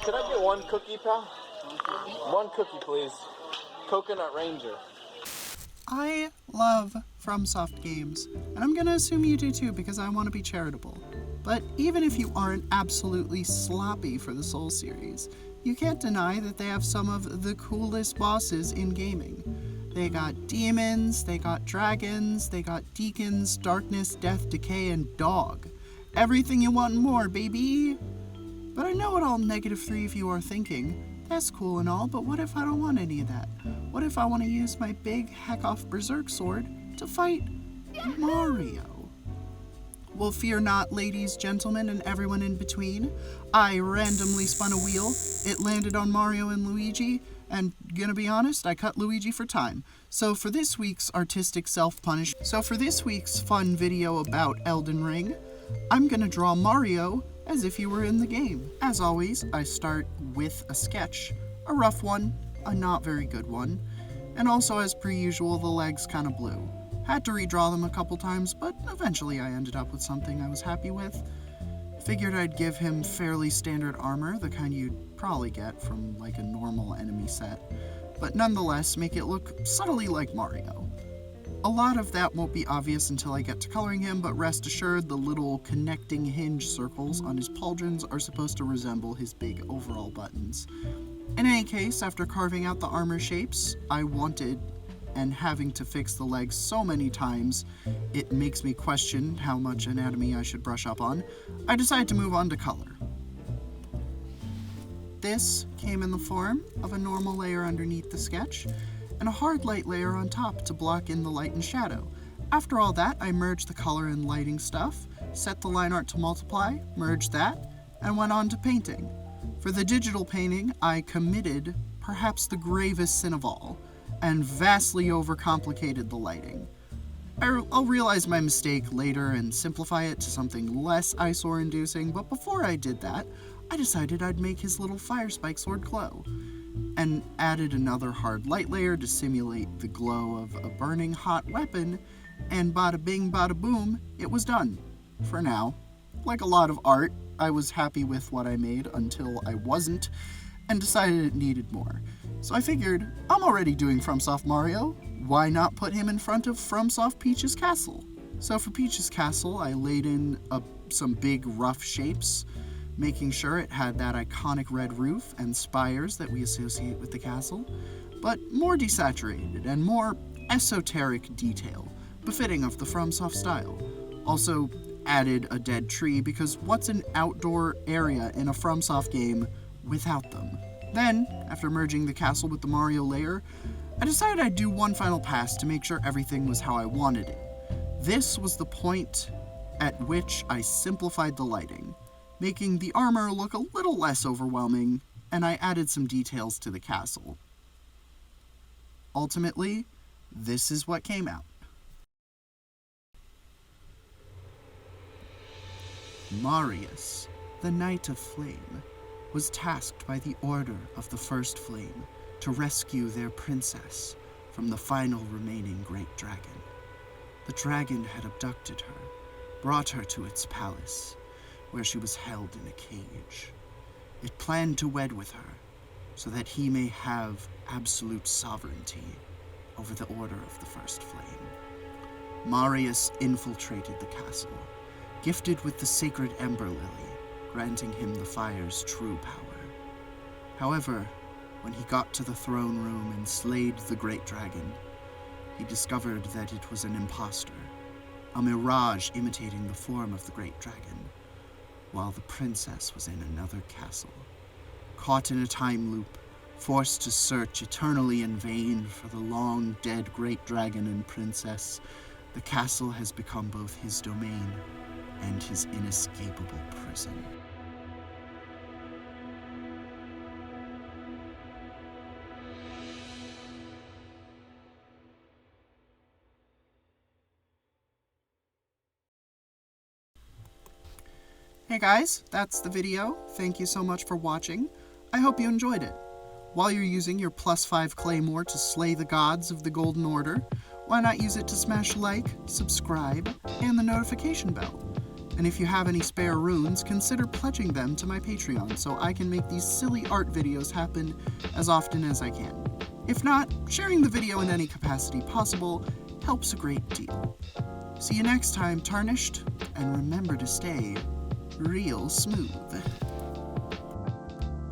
Could I get one cookie, pal? One cookie, please. Coconut Ranger. I love FromSoft games, and I'm gonna assume you do too because I want to be charitable. But even if you aren't absolutely sloppy for the Soul series, you can't deny that they have some of the coolest bosses in gaming. They got demons, they got dragons, they got deacons, darkness, death, decay, and dog. Everything you want and more, baby! But I know what all -3 of you are thinking. That's cool and all, but what if I don't want any of that? What if I want to use my big hack-off berserk sword to fight Mario? Well, fear not, ladies, gentlemen, and everyone in between. I randomly spun a wheel, it landed on Mario and Luigi, and gonna be honest, I cut Luigi for time. So for this week's artistic fun video about Elden Ring, I'm gonna draw Mario as if you were in the game. As always, I start with a sketch. A rough one, a not very good one, and also as per usual, the legs kinda blue. Had to redraw them a couple times, but eventually I ended up with something I was happy with. Figured I'd give him fairly standard armor, the kind you'd probably get from like a normal enemy set, but nonetheless make it look subtly like Mario. A lot of that won't be obvious until I get to coloring him, but rest assured the little connecting hinge circles on his pauldrons are supposed to resemble his big overall buttons. In any case, after carving out the armor shapes I wanted and having to fix the legs so many times it makes me question how much anatomy I should brush up on, I decided to move on to color. This came in the form of a normal layer underneath the sketch and a hard light layer on top to block in the light and shadow. After all that, I merged the color and lighting stuff, set the line art to multiply, merged that, and went on to painting. For the digital painting, I committed perhaps the gravest sin of all, and vastly overcomplicated the lighting. I'll realize my mistake later and simplify it to something less eyesore-inducing, but before I did that, I decided I'd make his little fire spike sword glow, and added another hard light layer to simulate the glow of a burning hot weapon, and bada bing bada boom, it was done. For now. Like a lot of art, I was happy with what I made until I wasn't, and decided it needed more. So I figured, I'm already doing FromSoft Mario, why not put him in front of FromSoft Peach's castle? So for Peach's castle, I laid in some big rough shapes, making sure it had that iconic red roof and spires that we associate with the castle, but more desaturated and more esoteric detail, befitting of the FromSoft style. Also added a dead tree because what's an outdoor area in a FromSoft game without them? Then, after merging the castle with the Mario layer, I decided I'd do one final pass to make sure everything was how I wanted it. This was the point at which I simplified the lighting, making the armor look a little less overwhelming, and I added some details to the castle. Ultimately, this is what came out. Marius, the Knight of Flame, was tasked by the Order of the First Flame to rescue their princess from the final remaining great dragon. The dragon had abducted her, brought her to its palace, where she was held in a cage. It planned to wed with her, so that he may have absolute sovereignty over the Order of the First Flame. Marius infiltrated the castle, gifted with the sacred Ember Lily, granting him the fire's true power. However, when he got to the throne room and slayed the great dragon, he discovered that it was an impostor, a mirage imitating the form of the great dragon, while the princess was in another castle. Caught in a time loop, forced to search eternally in vain for the long-dead great dragon and princess, the castle has become both his domain and his inescapable prison. Hey guys, that's the video. Thank you so much for watching. I hope you enjoyed it. While you're using your +5 claymore to slay the gods of the Golden Order, why not use it to smash like, subscribe, and the notification bell? And if you have any spare runes, consider pledging them to my Patreon so I can make these silly art videos happen as often as I can. If not, sharing the video in any capacity possible helps a great deal. See you next time, Tarnished, and remember to stay real smooth.